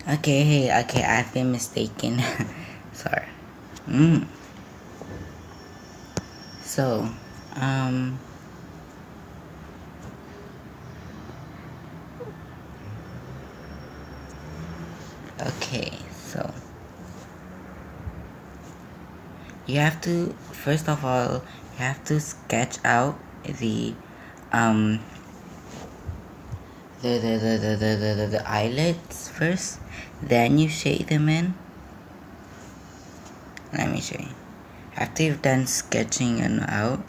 Okay, I've been mistaken. Sorry. So, um, okay, so you have to, first of all, you have to sketch out the, um, the eyelids first, then you shade them in. Let me show you. After you've done sketching and out,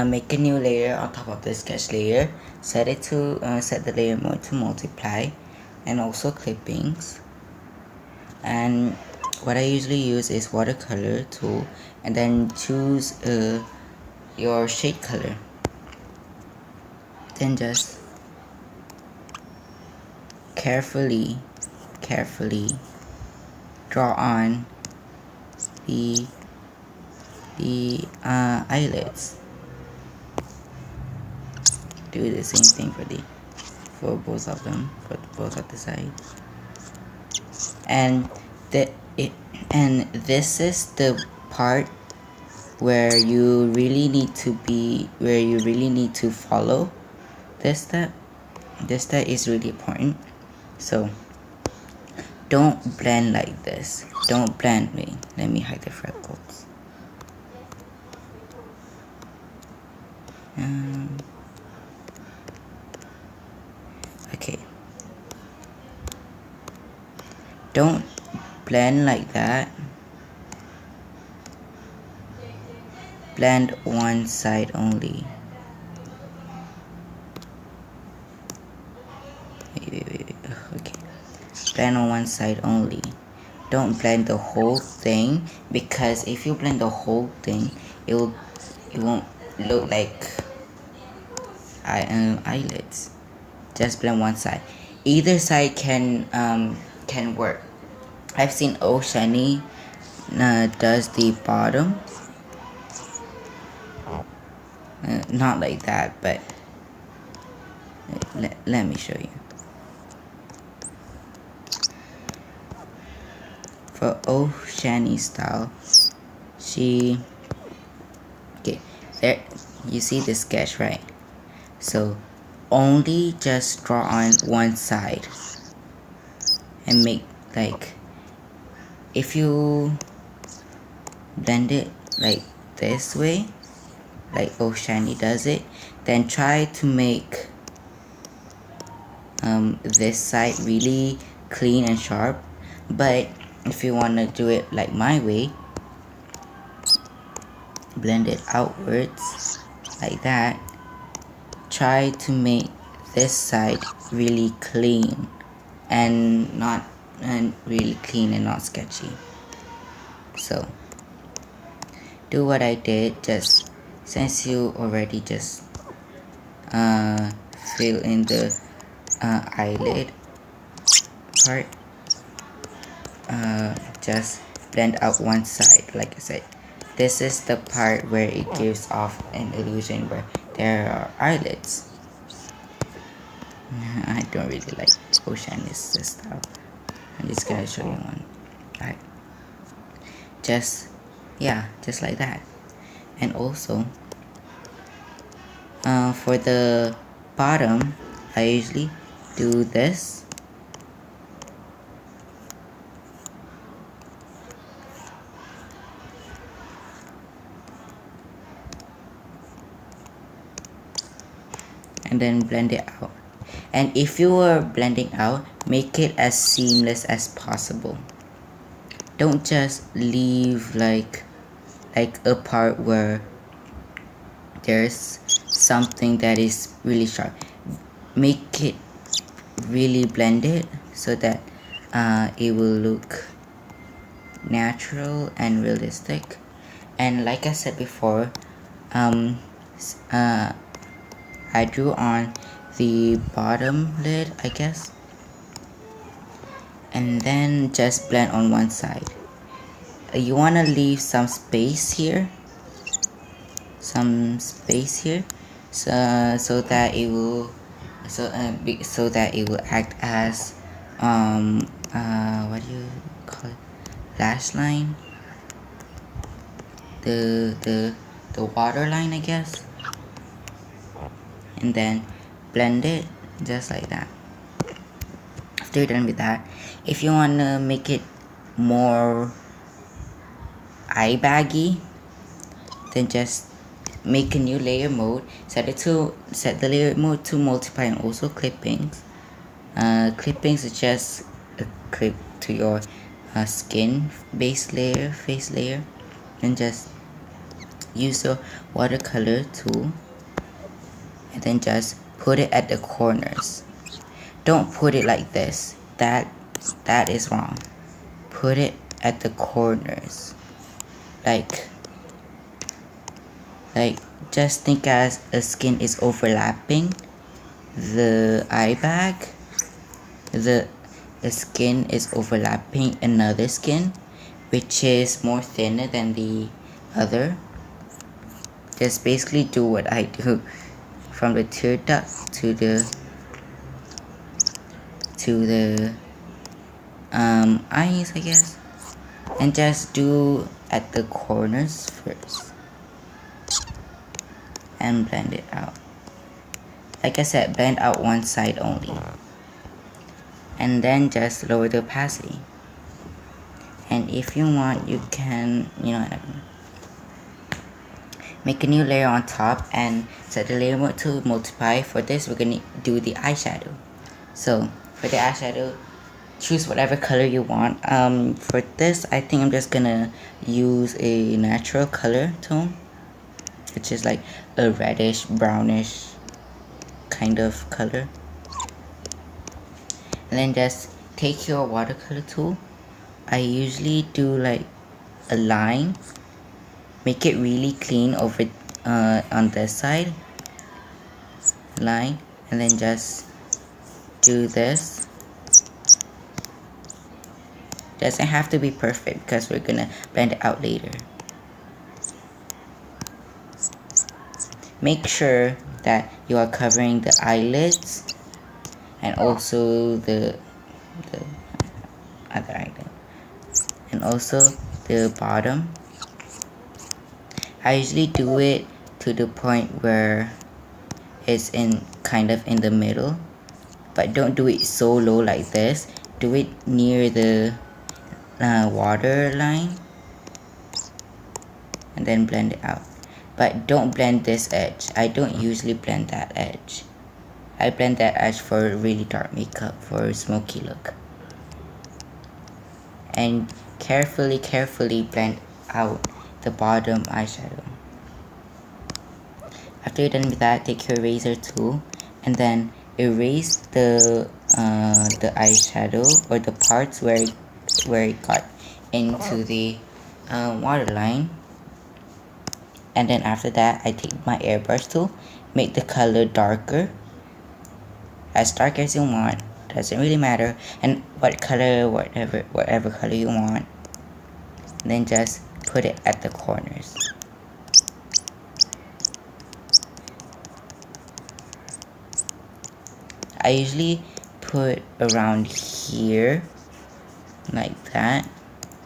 make a new layer on top of the sketch layer. Set the layer mode to multiply, and also clippings. And what I usually use is watercolor tool, and then choose your shade color. Then just carefully draw on the eyelids. Do the same thing for both of them, for both of the sides. And this is the part where you really need to follow this step. This step is really important. So don't blend like this. Don't blend. Wait, let me hide the freckles. Okay. Don't blend like that. Blend one side only. Wait. Okay. Blend on one side only. Don't blend the whole thing, because if you blend the whole thing, it won't look like eyelids. Just blend one side. Either side can work. I've seen Oshani does the bottom. Not like that, but let me show you. For Oshani style, okay, there you see the sketch, right? So only just draw on one side and make, like, if you blend it like this way, like Oshani does it, then try to make this side really clean and sharp. But if you want to do it like my way, blend it outwards like that. Try to make this side really clean and not sketchy. So do what I did. Just since you already just fill in the eyelid part, just blend out one side. Like I said, this is the part where it gives off an illusion where there are eyelids. I don't really like Ocean's style. I'm just gonna show you one. Alright. Just like that. And also, for the bottom, I usually do this. And then blend it out. And if you are blending out, make it as seamless as possible. Don't just leave like a part where there's something that is really sharp. Make it really blended so that it will look natural and realistic. And like I said before, I drew on the bottom lid, I guess, and then just blend on one side. You want to leave some space here, so that it will so that it will act as what do you call it, lash line, the water line, I guess. And then blend it just like that. After you're done with that, if you want to make it more eye baggy, then just make a new layer mode, set the layer mode to multiply, and also clippings. Clippings is just a clip to your skin base layer, face layer, and just use the watercolor tool and then just put it at the corners. Don't put it like this, that is wrong. Put it at the corners, like just think as a skin is overlapping the eye bag, the skin is overlapping another skin which is more thinner than the other. Just basically do what I do, from the tear duct to the eyes, I guess, and just do at the corners first and blend it out. Like I said, blend out one side only, and then just lower the opacity. And if you want, you can, make a new layer on top and set the layer mode to multiply. For this, we're gonna do the eyeshadow. So for the eyeshadow, choose whatever color you want. For this, I think I'm just gonna use a natural color tone, which is like a reddish brownish kind of color. And then just take your watercolor tool. I usually do like a line, make it really clean over on this side line, and then just do this. Doesn't have to be perfect because we're gonna blend it out later. Make sure that you are covering the eyelids and also the other eyelid, and also the bottom. I usually do it to the point where it's kind of in the middle, but don't do it so low like this. Do it near the water line and then blend it out. But don't blend this edge. I don't usually blend that edge. I blend that edge for really dark makeup, for a smoky look. And carefully blend out the bottom eyeshadow. After you're done with that, take your eraser tool and then erase the eyeshadow, or the parts where it got into the waterline. And then after that, I take my airbrush tool, make the color darker, as dark as you want, doesn't really matter, and whatever color you want. And then just put it at the corners. I usually put around here like that,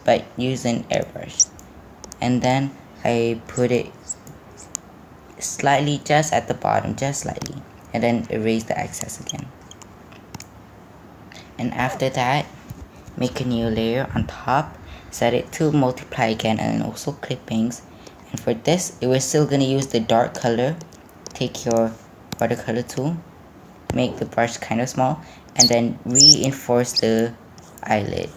but using airbrush. And then I put it slightly just at the bottom, just slightly, and then erase the excess again. And after that, make a new layer on top, set it to multiply again, and also clippings. And for this, we're still gonna use the dark color. Take your watercolor tool, make the brush kind of small, and then reinforce the eyelid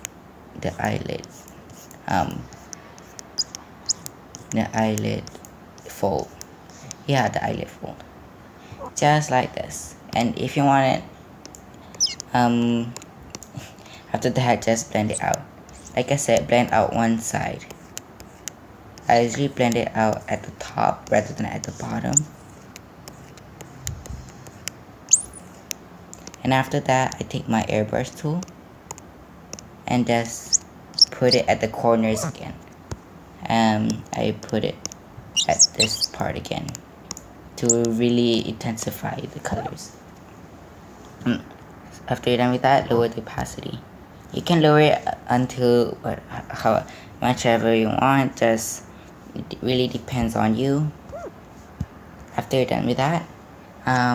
fold. Yeah, the eyelid fold, just like this. And if you want it, after that, just blend it out. Like I said, blend out one side. I usually blend it out at the top rather than at the bottom. And after that, I take my airbrush tool and just put it at the corners again. I put it at this part again. to really intensify the colors. After you're done with that, lower the opacity. You can lower it until how much ever you want, just it really depends on you. After you're done with that,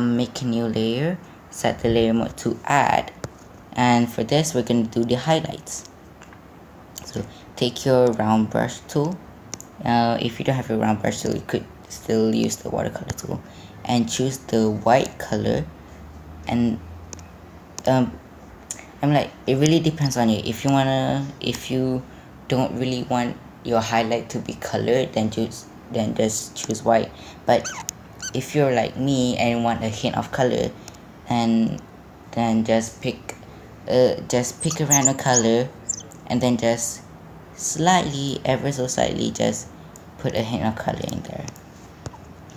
make a new layer, set the layer mode to add, and for this we're going to do the highlights. So take your round brush tool. If you don't have a round brush tool, you could still use the watercolor tool, and choose the white color. And I'm like, it really depends on you. If you don't really want your highlight to be colored, then just choose white. But if you're like me and want a hint of color, and then just pick a random color, and then just slightly, ever so slightly, just put a hint of color in there.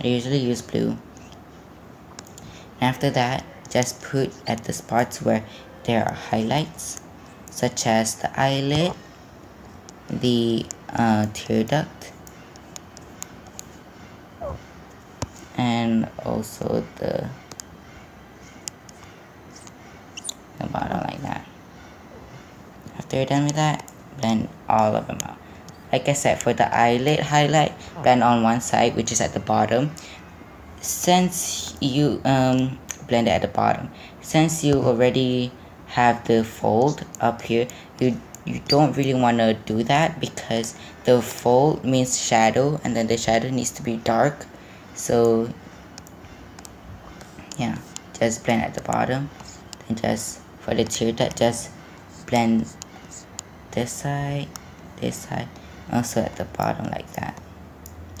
I usually use blue. And after that, just put at the spots where there are highlights, such as the eyelid, the tear duct, and also the bottom, like that. After you're done with that, blend all of them out. Like I said, for the eyelid highlight, blend on one side, which is at the bottom. Since you blend it at the bottom, since you already have the fold up here, you don't really want to do that, because the fold means shadow, and then the shadow needs to be dark. So yeah, just blend at the bottom, and just for the tear duct, just blend this side, also at the bottom, like that.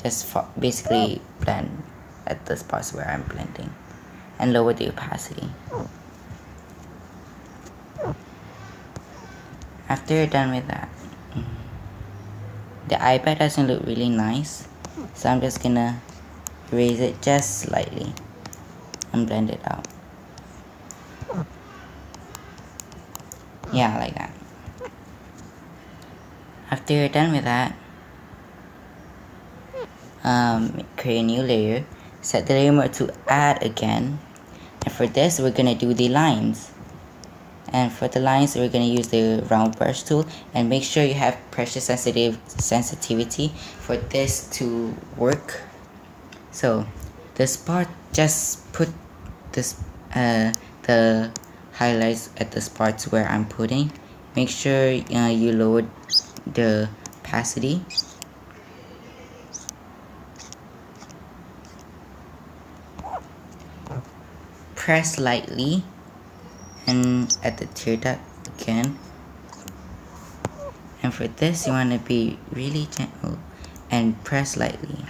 Just basically blend at the spots where I'm blending, and lower the opacity. After you're done with that, the iPad doesn't look really nice, so I'm just gonna erase it just slightly and blend it out. Yeah, like that. After you're done with that, create a new layer, set the layer mode to add again, and for this we're gonna do the lines. And for the lines, we're gonna use the round brush tool, and make sure you have pressure sensitivity for this to work. So the spot, just put this the highlights at the spots where I'm putting. Make sure you lower the opacity. Press lightly, and at the tear duct again. And for this, you want to be really gentle and press lightly.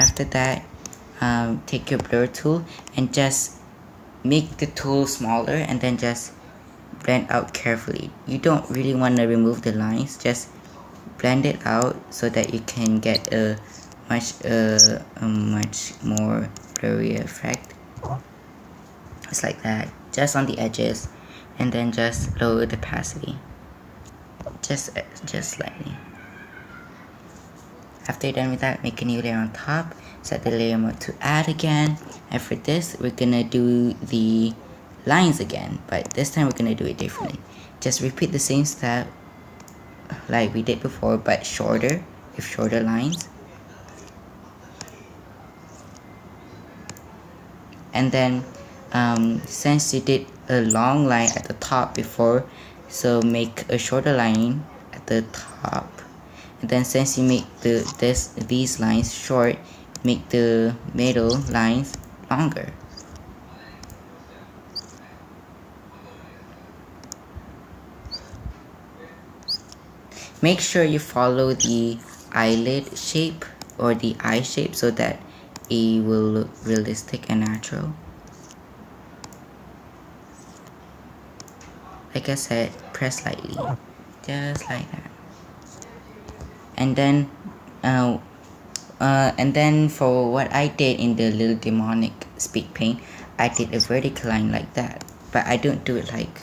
After that, take your blur tool and just make the tool smaller, and then just blend out carefully. You don't really want to remove the lines, just blend it out so that you can get a much more blurry effect. Just like that, just on the edges, and then just lower the opacity, just slightly. After you're done with that, make a new layer on top, set the layer mode to add again, and for this we're gonna do the lines again, but this time we're gonna do it differently. Just repeat the same step like we did before, but shorter, with shorter lines. And then since you did a long line at the top before, so make a shorter line at the top. And then since you make these lines short, make the middle lines longer. Make sure you follow the eyelid shape or the eye shape so that it will look realistic and natural. Like I said, press lightly, just like that. And then for what I did in the little demonic speed paint, I did a vertical line like that, but I don't do it like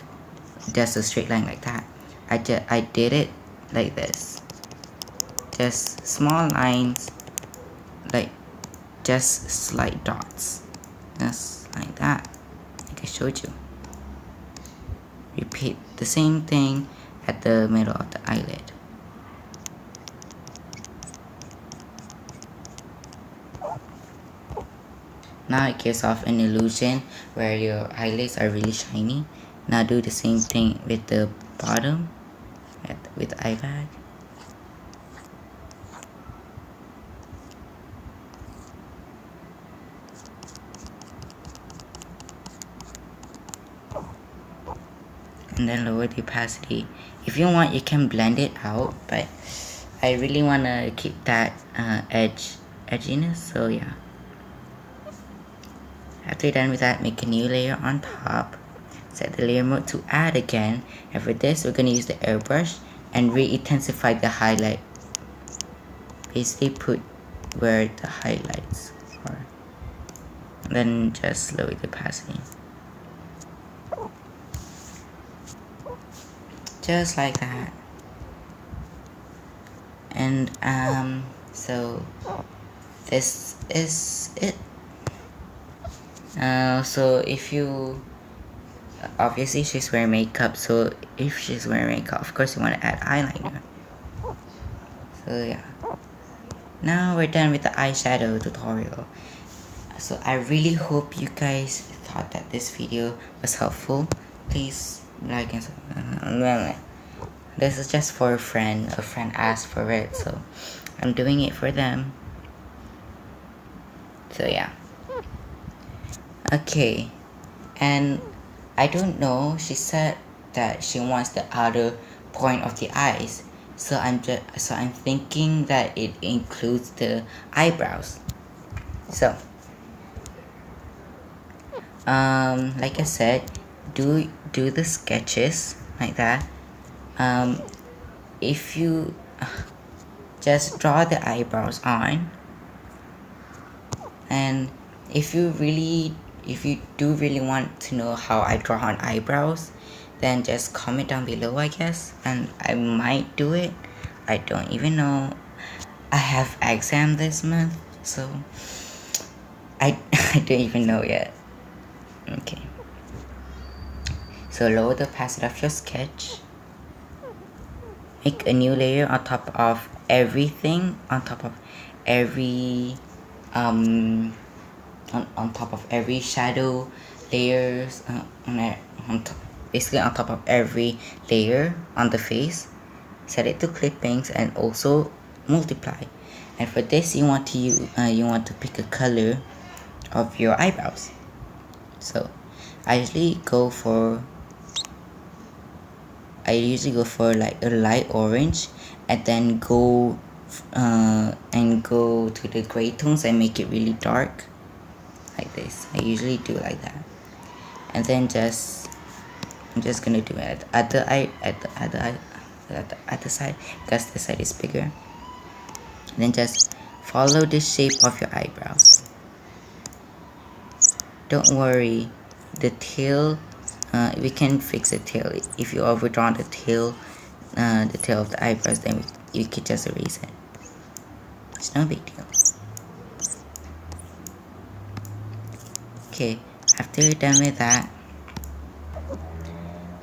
just a straight line like that. I did it like this, just small lines, like just slight dots, just like that, like I showed you. Repeat the same thing at the middle of the eyelid. Now it gives off an illusion where your eyelids are really shiny. Now do the same thing with the bottom, with the eye bag. And then lower the opacity. If you want, you can blend it out, but I really want to keep that edginess, so yeah. After you're done with that, make a new layer on top. Set the layer mode to add again, and for this we're going to use the airbrush and re-intensify the highlight. Basically put where the highlights are. Then just lower the opacity. Just like that. And so this is it. So if you, obviously she's wearing makeup, so if she's wearing makeup, of course you want to add eyeliner. So yeah, now we're done with the eyeshadow tutorial. So I really hope you guys thought that this video was helpful. Please like and this is just for a friend asked for it, so I'm doing it for them. So yeah, okay. And I don't know, she said that she wants the outer point of the eyes, so I'm thinking that it includes the eyebrows. So like I said, do the sketches like that. If you just draw the eyebrows on, and if you do really want to know how I draw on eyebrows, then just comment down below, I guess, and I might do it. I don't even know. I have exam this month, so I don't even know yet. Okay, so lower the opacity of your sketch. Make a new layer on top of everything, on top of every on top of every shadow layers, basically on top of every layer on the face. Set it to clippings and also multiply. And for this, you want to pick a color of your eyebrows. So I usually go for like a light orange, and then go to the gray tones and make it really dark like this. I usually do like that. And then I'm just gonna do it at the other side, because this side is bigger. And then just follow the shape of your eyebrows. Don't worry, the tail, we can fix the tail. If you overdraw the tail of the eyebrows, then you could just erase it. It's no big deal. Okay, after you're done with that,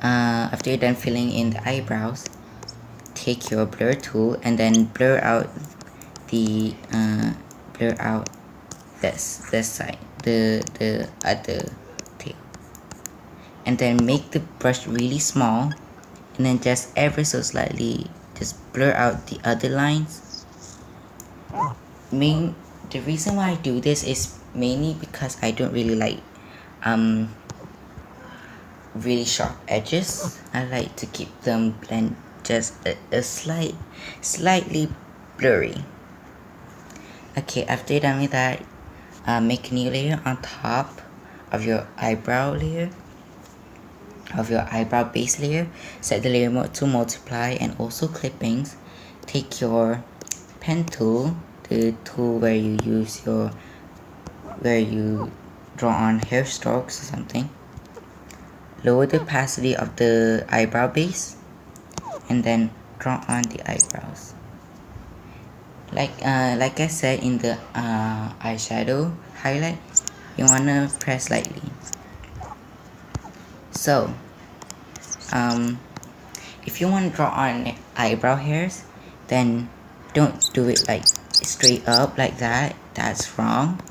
after you're done filling in the eyebrows, take your blur tool and then blur out this side, the other tail, and then make the brush really small, and then just ever so slightly just blur out the other lines. The reason why I do this is mainly because I don't really like really sharp edges. I like to keep them blend just a slightly blurry. Okay, after you're done with that, make a new layer on top of your eyebrow layer, of your eyebrow base layer. Set the layer mode to multiply and also clippings. Take your pen tool, the tool where you draw on hair strokes or something, lower the opacity of the eyebrow base, and then draw on the eyebrows. Like I said in the eyeshadow highlight, you wanna press lightly. So if you want to draw on eyebrow hairs, then don't do it like straight up like that. That's wrong.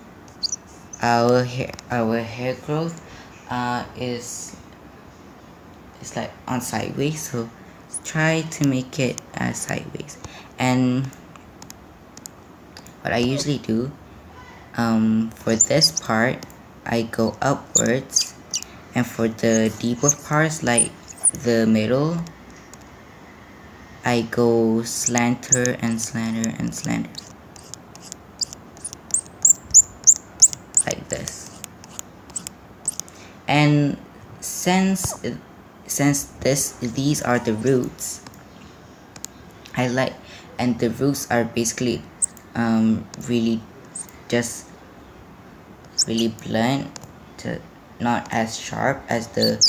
Our hair growth is like on sideways, so try to make it sideways. And what I usually do, for this part, I go upwards, and for the deeper parts like the middle, I go slanter and slanter and slanter, like this. And since these are the roots, and the roots are basically really just really blunt, not as sharp as the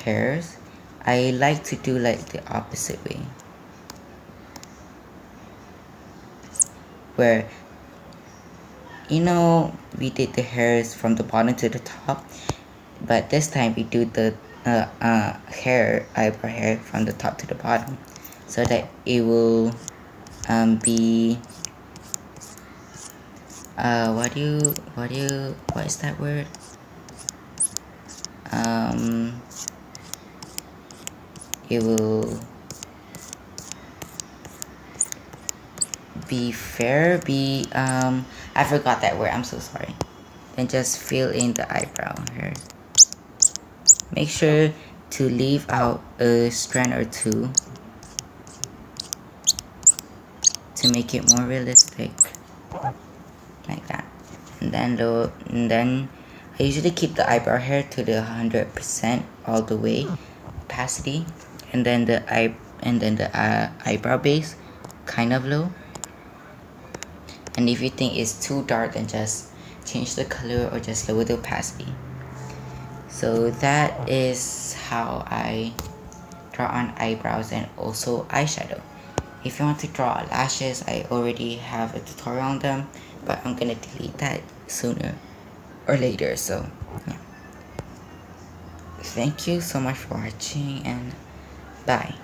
hairs. I like to do like the opposite way, where we did the hairs from the bottom to the top, but this time we do the eyebrow hair from the top to the bottom, so that it will be what is that word, it will be fair, I forgot that word, I'm so sorry. Then just fill in the eyebrow hair. Make sure to leave out a strand or two to make it more realistic, like that. And then I usually keep the eyebrow hair to the 100% all the way opacity, and then the eyebrow base kind of low. And if you think it's too dark, then just change the color or just lower the opacity. So that is how I draw on eyebrows and also eyeshadow. If you want to draw lashes, I already have a tutorial on them, but I'm gonna delete that sooner or later, so yeah. Thank you so much for watching, and bye.